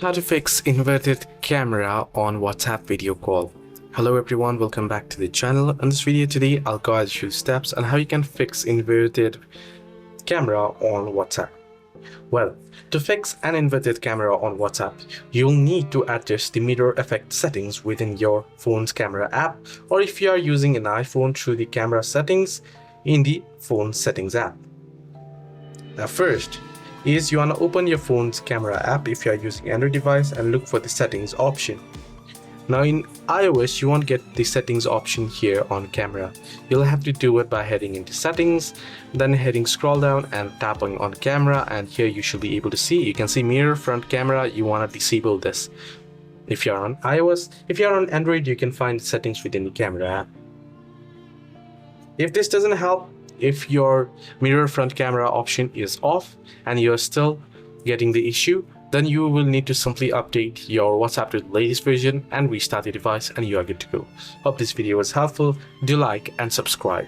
How to fix inverted camera on WhatsApp video call. Hello everyone, welcome back to the channel. In this video today, I'll guide you through steps on how you can fix inverted camera on WhatsApp. Well, to fix an inverted camera on WhatsApp, you'll need to adjust the mirror effect settings within your phone's camera app, or if you are using an iPhone, through the camera settings in the phone settings app. Now first is you want to open your phone's camera app if you are using Android device and look for the settings option. Now in iOS you won't get the settings option here on camera. You'll have to do it by heading into settings, then heading scroll down and tapping on camera, and here you should be able to see, you can see mirror front camera. You want to disable this if you're on iOS. If you're on Android, you can find settings within the camera app. If this doesn't help, if your mirror front camera option is off and you're still getting the issue, then you will need to simply update your WhatsApp to the latest version and restart the device and you are good to go. Hope this video was helpful. Do like and subscribe.